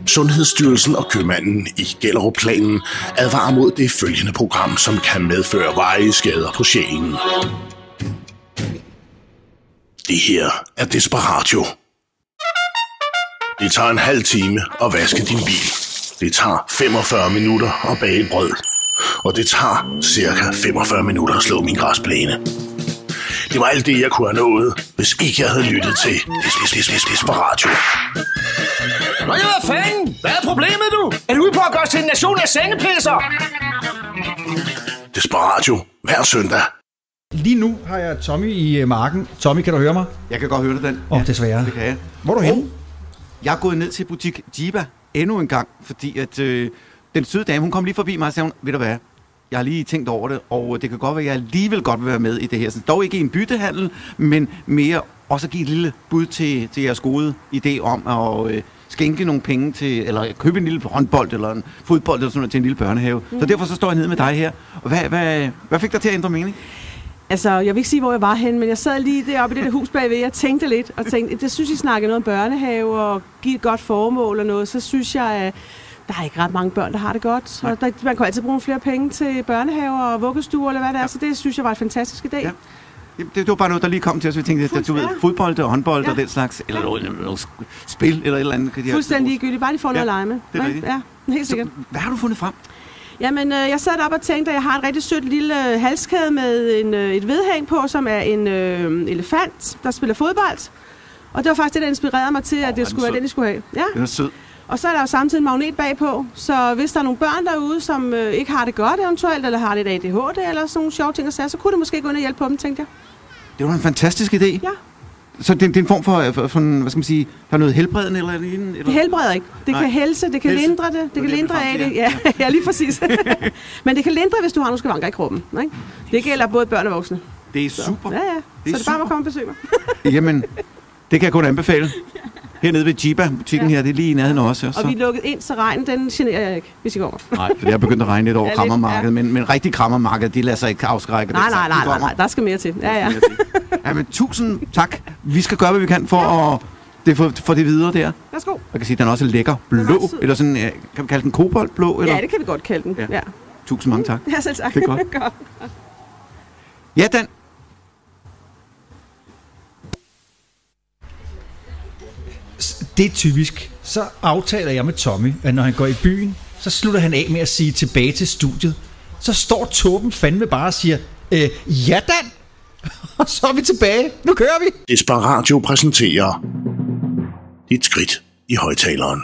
Sundhedsstyrelsen og købmanden i Gellerupplanen advarer mod det følgende program, som kan medføre varige skader på sjælen. Det her er Desperatio. Det tager en halv time at vaske din bil. Det tager 45 minutter at bage et brød. Og det tager cirka 45 minutter at slå min græsplæne. Det var alt det, jeg kunne have nået, hvis ikke jeg havde lyttet til Desperatio. Nå ja, hvad fanden? Hvad er problemet, du? Er du ude på at gøre os til en nation af sengepisser? Desperatio hver søndag. Lige nu har jeg Tommy i marken. Tommy, kan du høre mig? Jeg kan godt høre det, Dan. Desværre. Det kan jeg. Hvor er du henne? Jeg er gået ned til butik Jiba endnu en gang, fordi at den søde dame, hun kom lige forbi mig og sagde, ved du hvad, jeg har lige tænkt over det, og det kan godt være, at jeg alligevel godt vil være med i det her. Så dog ikke i en byttehandel, men mere også at give et lille bud til jeres gode idé om at skænke nogle penge til, eller købe en lille håndbold eller en fodbold eller sådan noget til en lille børnehave. Så derfor så står jeg nede med dig her. Og hvad fik dig til at ændre mening? Altså, jeg vil ikke sige, hvor jeg var henne, men jeg sad lige deroppe i det der hus bagved. Jeg tænkte lidt, og tænkte, det synes I snakker noget om børnehave og give et godt formål og noget. Så synes jeg, at der er ikke ret mange børn, der har det godt. Og man kan altid bruge flere penge til børnehaver og vuggestuer eller hvad det er. Så det synes jeg var en fantastisk idé. Ja. Det var bare noget, der lige kom til os. Vi tænkte, at du ved, fodbold og håndbold og den slags, eller noget spil eller et eller andet. Fuldstændig ligegyldigt. Bare de får noget at lege med. Det er rigtigt. Ja, helt sikkert. Så, hvad har du fundet frem? Jamen, jeg sad op og tænkte, at jeg har et rigtig sødt lille halskæde med et vedhæng på, som er en elefant, der spiller fodbold. Og det var faktisk det, der inspirerede mig til, at det skulle være den, de skulle have. Ja. Den er sød. Og så er der jo samtidig en magnet bagpå, så hvis der er nogle børn derude, som ikke har det godt eventuelt, eller har lidt ADHD eller sådan nogle sjove ting, så kunne det måske gå ind og hjælpe på dem, tænkte jeg. Det var en fantastisk idé. Ja. Så det er en form for hvad skal man sige, der er noget helbredende eller lignende? Det helbreder ikke. Det kan helse, det kan lindre det. Det kan lindre af det. Ja, lige præcis. Men det kan lindre, hvis du har nogle skavanker i kroppen. Ikke? Det gælder både børn og voksne. Det er super. Ja. Så det er bare at komme og besøge mig. Jamen, det kan jeg kun anbefale. Hernede ved Jiba-butikken her, det er lige i nærheden også. Og vi er lukket ind, så regnen, den generer jeg ikke, hvis I går. Nej, for det er begyndt at regne lidt over krammermarkedet, men rigtig krammermarked, de lader sig ikke afskrække. Nej, der skal mere til. Ja. Jamen, tusind tak. Vi skal gøre, hvad vi kan for at få det videre der. Værsgo. Jeg kan sige, at den er også lækker blå, eller sådan, kan vi kalde den koboldblå? Eller? Ja, det kan vi godt kalde den. Ja. Tusind mange tak. Ja, selv tak. Det er godt. Ja, Dan. Det er typisk. Så aftaler jeg med Tommy, at når han går i byen, så slutter han af med at sige tilbage til studiet. Så står Torben fandme bare og siger, ja Dan! Og så er vi tilbage. Nu kører vi! Desperatio præsenterer Dit skridt i højtaleren.